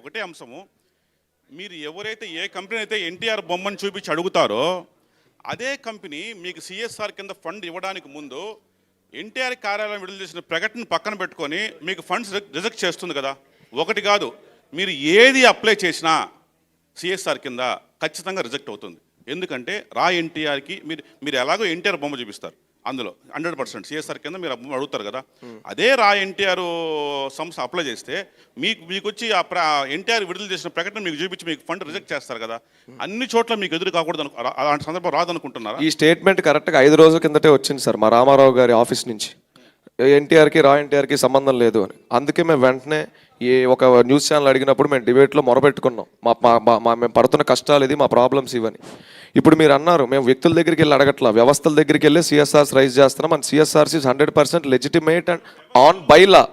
ఒకటే అంశము, మీరు ఎవరైతే ఏ కంపెనీ అయితే ఎన్టీఆర్ బొమ్మను చూపించి అడుగుతారో అదే కంపెనీ మీకు సిఎస్ఆర్ కింద ఫండ్ ఇవ్వడానికి ముందు ఎన్టీఆర్ కార్యాలయం విడుదల చేసిన ప్రకటన పక్కన పెట్టుకొని మీకు ఫండ్స్ రిజెక్ట్ చేస్తుంది కదా. ఒకటి కాదు, మీరు ఏది అప్లై చేసినా సిఎస్ఆర్ కింద ఖచ్చితంగా రిజెక్ట్ అవుతుంది. ఎందుకంటే రా ఎన్టీఆర్కి మీరు ఎలాగో ఎన్టీఆర్ బొమ్మ చూపిస్తారు, అందులో 100% సిఎస్ఆర్ కింద మీరు అడుగుతారు కదా. అదే రా ఎన్టీఆర్ సంస్థ అప్లై చేస్తే మీకు వచ్చి ఎన్టీఆర్ విడుదల చేసిన ప్రకటన మీకు చూపించి మీకు ఫండ్ రిజెక్ట్ చేస్తారు కదా. అన్ని చోట్ల మీకు ఎదురు కాకూడదు, అలాంటి సందర్భం రాదనుకుంటున్నారా? ఈ స్టేట్మెంట్ కరెక్ట్గా 5 రోజుల కిందటే వచ్చింది సార్ మా రామారావు గారి ఆఫీస్ నుంచి. ఎన్టీఆర్కి రా ఎన్టీఆర్కి సంబంధం లేదు అని. అందుకే మేము వెంటనే ఒక న్యూస్ ఛానల్ అడిగినప్పుడు మేము డిబేట్లో మొరబెట్టుకున్నాం, మేము పడుతున్న కష్టాలు ఇది, మా ప్రాబ్లమ్స్ ఇవని. ఇప్పుడు మీరు అన్నారు మేము వ్యక్తుల దగ్గరికి వెళ్ళి అడగట్లా, వ్యవస్థల దగ్గరికి వెళ్ళి సిఎస్ఆర్స్ రైజ్ చేస్తున్నాం. And CSRs is 100% legitimate and on bylaw.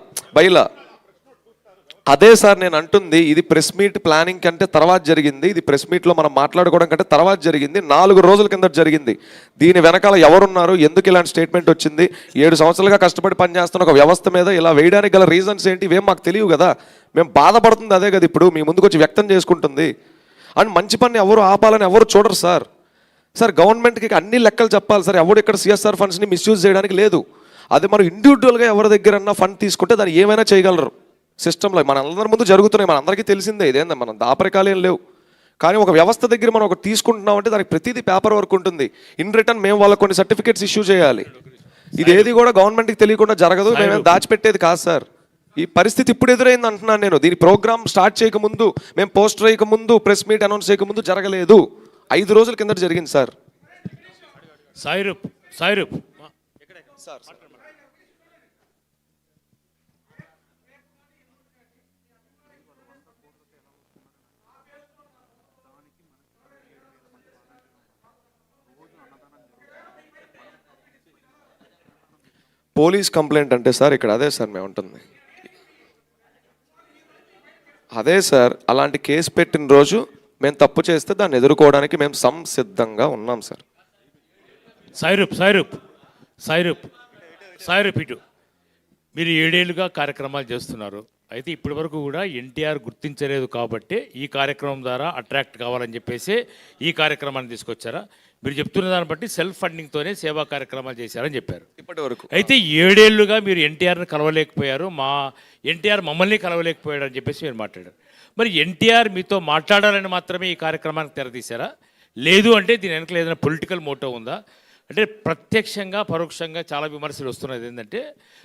అదే సార్ నేను అంటుంది, ఇది ప్రెస్ మీట్ ప్లానింగ్ కంటే తర్వాత జరిగింది, ఇది ప్రెస్ మీట్లో మనం మాట్లాడుకోవడం కంటే తర్వాత జరిగింది, 4 రోజుల కింద జరిగింది. దీని వెనకాల ఎవరున్నారు, ఎందుకు ఇలాంటి స్టేట్మెంట్ వచ్చింది, 7 సంవత్సరాలుగా కష్టపడి పనిచేస్తున్న ఒక వ్యవస్థ మీద ఇలా వేయడానికి గల రీజన్స్ ఏంటి, ఇవేం మాకు తెలియవు కదా. మేము బాధపడుతుంది అదే కదా ఇప్పుడు మీ ముందుకు వచ్చి వ్యక్తం చేసుకుంటుంది. అండ్ మంచి పని ఎవరు ఆపాలని ఎవరు చూడరు సార్. గవర్నమెంట్కి అన్ని లెక్కలు చెప్పాలి సార్. ఎవరు ఇక్కడ సిఎస్ఆర్ ఫండ్స్ని మిస్యూజ్ చేయడానికి లేదు. అది మనం ఇండివిజువల్గా ఎవరి దగ్గరన్నా ఫండ్ తీసుకుంటే దాన్ని ఏమైనా చేయగలరు. సిస్టంలో మన అందరి ముందు జరుగుతున్నాయి, మన అందరికీ తెలిసిందే, ఇదేందా మనం దాపరికాలు ఏం లేవు. కానీ ఒక వ్యవస్థ దగ్గర మనం ఒకటి తీసుకుంటున్నామంటే దానికి ప్రతిదీ పేపర్ వర్క్ ఉంటుంది. ఇన్ రిటర్న్ మేము వాళ్ళకి కొన్ని సర్టిఫికేట్స్ ఇష్యూ చేయాలి. ఇదేది కూడా గవర్నమెంట్కి తెలియకుండా జరగదు, మేము దాచిపెట్టేది కాదు సార్. ఈ పరిస్థితి ఇప్పుడు ఎదురైంది అంటున్నాను నేను. దీని ప్రోగ్రామ్ స్టార్ట్ చేయకముందు, మేము పోస్టర్ వేయకముందు, ప్రెస్ మీట్ అనౌన్స్ చేయకముందు జరగలేదు. 5 రోజుల కింద జరిగింది సార్. సాయిరూప్ సార్ పోలీస్ కంప్లైంట్ అంటే సార్ ఇక్కడ అదే సార్ మేము ఉంటుంది. అదే సార్, అలాంటి కేసు పెట్టిన రోజు మేము తప్పు చేస్తే దాన్ని ఎదుర్కోవడానికి మేము సంసిద్ధంగా ఉన్నాం సార్. సాయిరూప్ ఇటు మీరు 7 ఏళ్ళుగా కార్యక్రమాలు చేస్తున్నారు. అయితే ఇప్పటి వరకు కూడా ఎన్టీఆర్ గుర్తించలేదు కాబట్టి ఈ కార్యక్రమం ద్వారా అట్రాక్ట్ కావాలని చెప్పేసి ఈ కార్యక్రమాన్ని తీసుకొచ్చారా? మీరు చెప్తున్న దాన్ని బట్టి సెల్ఫ్ ఫండింగ్తోనే సేవా కార్యక్రమాలు చేశారని చెప్పారు ఇప్పటి వరకు. అయితే 7 ఏళ్ళుగా మీరు ఎన్టీఆర్ని కలవలేకపోయారు, ఎన్టీఆర్ మమ్మల్ని కలవలేకపోయాడు అని చెప్పేసి మీరు మాట్లాడారు. మరి ఎన్టీఆర్ మీతో మాట్లాడాలని మాత్రమే ఈ కార్యక్రమానికి తెరతీశారా? లేదు అంటే దీని వెనకాల ఏదైనా పొలిటికల్ మోటో ఉందా? అంటే ప్రత్యక్షంగా పరోక్షంగా చాలా విమర్శలు వస్తున్నది ఏంటంటే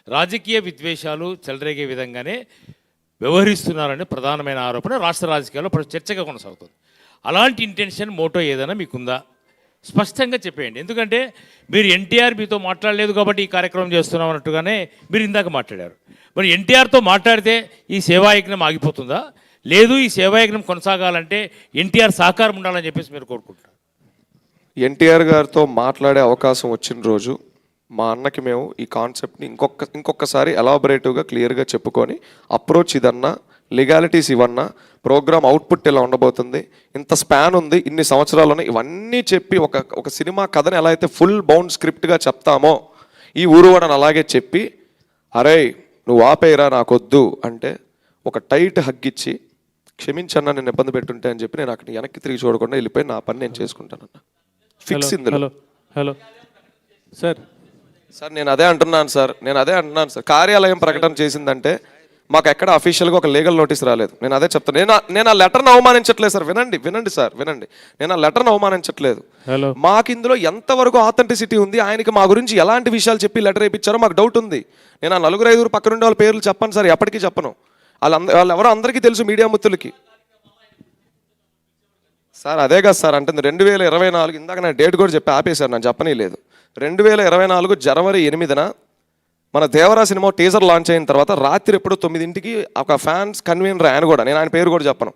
రాజకీయ విద్వేషాలు చెలరేగే విధంగానే వ్యవహరిస్తున్నారని ప్రధానమైన ఆరోపణ రాష్ట్ర రాజకీయాల్లో చర్చగా కొనసాగుతుంది. అలాంటి ఇంటెన్షన్ మోటో ఏదైనా మీకుందా? స్పష్టంగా చెప్పేయండి. ఎందుకంటే మీరు ఎన్టీఆర్ మీతో మాట్లాడలేదు కాబట్టి ఈ కార్యక్రమం చేస్తున్నాం అన్నట్టుగానే మీరు ఇందాక మాట్లాడారు. మరి ఎన్టీఆర్తో మాట్లాడితే ఈ సేవాయజ్ఞం ఆగిపోతుందా? లేదు ఈ సేవాయజ్ఞం కొనసాగాలంటే ఎన్టీఆర్ సహకారం ఉండాలని చెప్పేసి మీరు కోరుకుంటారు? ఎన్టీఆర్ గారితో మాట్లాడే అవకాశం వచ్చిన రోజు మా అన్నకి మేము ఈ కాన్సెప్ట్ని ఇంకొకసారి ఎలాబరేటివ్గా క్లియర్గా చెప్పుకొని అప్రోచ్ ఇదన్నా, లీగాలిటీస్ ఇవన్నా, ప్రోగ్రామ్ అవుట్పుట్ ఎలా ఉండబోతుంది, ఇంత స్పాన్ ఉంది, ఇన్ని సంవత్సరాలు ఇవన్నీ చెప్పి ఒక సినిమా కథని ఎలా అయితే ఫుల్ బౌండ్ స్క్రిప్ట్గా చెప్తామో ఈ ఊరువాడని అలాగే చెప్పి, అరే నువ్వు ఆపేయరా నాకొద్దు అంటే ఒక టైట్ హగ్గిచ్చి క్షమించన్నా నేను ఇబ్బంది పెట్టుంటే అని చెప్పి నేను అక్కడ వెనక్కి తిరిగి చూడకుండా వెళ్ళిపోయి నా పని నేను చేసుకుంటానన్న ఫిక్స్ ఇందులో. హలో సార్ నేను అదే అంటున్నాను సార్. కార్యాలయం ప్రకటన చేసిందంటే మాకు ఎక్కడ అఫీషియల్గా ఒక లీగల్ నోటీస్ రాలేదు. నేను అదే చెప్తాను. నేను ఆ లెటర్ను అవమానించట్లేదు సార్. వినండి సార్. నేను ఆ లెటర్ను అవమానించట్లేదు. మాకు ఇందులో ఎంతవరకు ఆథెంటిసిటీ ఉంది, ఆయనకి మా గురించి ఎలాంటి విషయాలు చెప్పి లెటర్ వేయించారో మాకు డౌట్ ఉంది. నేను ఆ 4-5 పక్కనుండే వాళ్ళ పేర్లు చెప్పను సార్, ఎప్పటికీ చెప్పను. వాళ్ళు ఎవరో అందరికీ తెలుసు, మీడియా మిత్రులకి. సార్ అదే కదా సార్ అంటుంది 2024. ఇందాక నేను డేట్ కూడా చెప్పి ఆపేశారు, నేను చెప్పనీ లేదు. 2024 జనవరి 8న మన దేవరా సినిమా టీజర్ లాంచ్ అయిన తర్వాత రాత్రి ఎప్పుడు 9ంటికి ఒక ఫ్యాన్స్ కన్వీనర్, ఆయన కూడా, నేను ఆయన పేరు కూడా చెప్పను,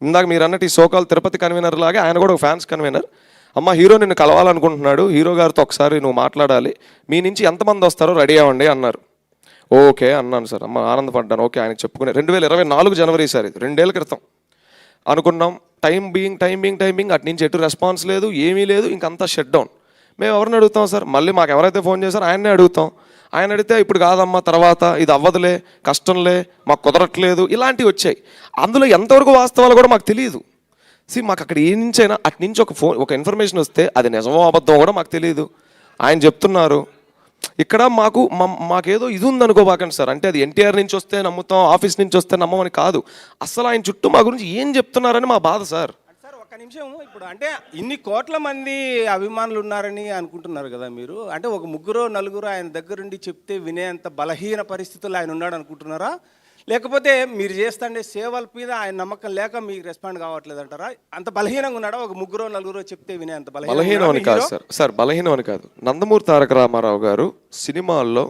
ఇందాక మీరు అన్నట్టు ఈ సోకాల్ తిరుపతి కన్వీనర్ లాగా ఆయన కూడా ఒక ఫ్యాన్స్ కన్వీనర్. అమ్మ హీరో నిన్ను కలవాలనుకుంటున్నాడు, హీరో గారితో ఒకసారి నువ్వు మాట్లాడాలి, మీ నుంచి ఎంతమంది వస్తారో రెడీ అవ్వండి అన్నారు. ఓకే అన్నాను సార్. అమ్మ ఆనందపడ్డాను. ఓకే ఆయనకు చెప్పుకునే 2024 జనవరి సార్, ఇది 2 ఏళ్ళ క్రితం అనుకున్నాం. టైం బీయింగ్ అటు నుంచి ఎటు రెస్పాన్స్ లేదు, ఏమీ లేదు, ఇంకంతా షట్ డౌన్. మేము ఎవరిని అడుగుతాం సార్? మళ్ళీ మాకు ఎవరైతే ఫోన్ చేశారో ఆయన్నే అడుగుతాం. ఆయన అడిగితే ఇప్పుడు కాదమ్మా తర్వాత ఇది అవ్వదులే, కష్టంలే, మాకు కుదరట్లేదు, ఇలాంటివి వచ్చాయి. అందులో ఎంతవరకు వాస్తవాలు కూడా మాకు తెలియదు. మాకు అక్కడ ఏ నుంచి అయినా అటు నుంచి ఒక ఇన్ఫర్మేషన్ వస్తే అది నిజమో అబద్ధమో కూడా మాకు తెలియదు. ఆయన చెప్తున్నారు. ఇక్కడ మాకేదో ఇది ఉందనుకోబాకండి సార్. అంటే అది ఎన్టీఆర్ నుంచి వస్తే నమ్ముతాం, ఆఫీస్ నుంచి వస్తే నమ్మమని కాదు. అసలు ఆయన చుట్టూ మా గురించి ఏం చెప్తున్నారని మా బాధ సార్. సార్ ఒక్క నిమిషం, ఇప్పుడు అంటే ఇన్ని కోట్ల మంది అభిమానులు ఉన్నారని అనుకుంటున్నారు కదా మీరు. అంటే ఒక ముగ్గురు నలుగురు ఆయన దగ్గరుండి చెప్తే వినేంత బలహీన పరిస్థితుల్లో ఆయన ఉన్నాడు అనుకుంటున్నారా? లేకపోతే మీరు చేస్తుండే సేవల మీద ఆయన నమ్మకం లేక మీకు రెస్పాండ్ కావట్లేదు అంటారా? అంత బలహీనంగా ఉన్నాడా? ఒక ముగ్గురు నలుగురు చెప్తే వినేంత బలహీనం అని కాదు సార్, బలహీనం అని కాదు. నందమూరి తారక రామారావు గారు సినిమాల్లో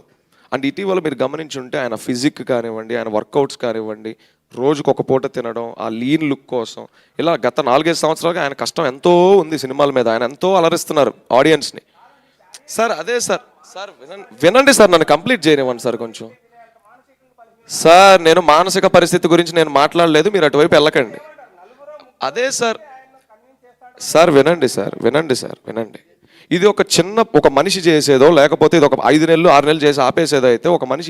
అంటే ఇటీవల మీరు గమనించుంటే ఆయన ఫిజిక్ కానివ్వండి, ఆయన వర్కౌట్స్ కానివ్వండి, రోజుకు ఒక పూట తినడం, ఆ లీన్ లుక్ కోసం, ఇలా గత 4-5 సంవత్సరాలుగా ఆయన కష్టం ఎంతో ఉంది సినిమాల మీద. ఆయన ఎంతో అలరిస్తున్నారు ఆడియన్స్ని సార్. అదే సార్ వినండి సార్, నన్ను కంప్లీట్ చేయనివ్వండి సార్ కొంచెం. సార్ నేను మానసిక పరిస్థితి గురించి నేను మాట్లాడలేదు, మీరు అటువైపు వెళ్ళకండి. అదే సార్ వినండి. ఇది ఒక మనిషి చేసేదో, లేకపోతే ఇది ఒక 5 నెలలు 6 నెలలు చేసి ఆపేసేదో అయితే, ఒక మనిషి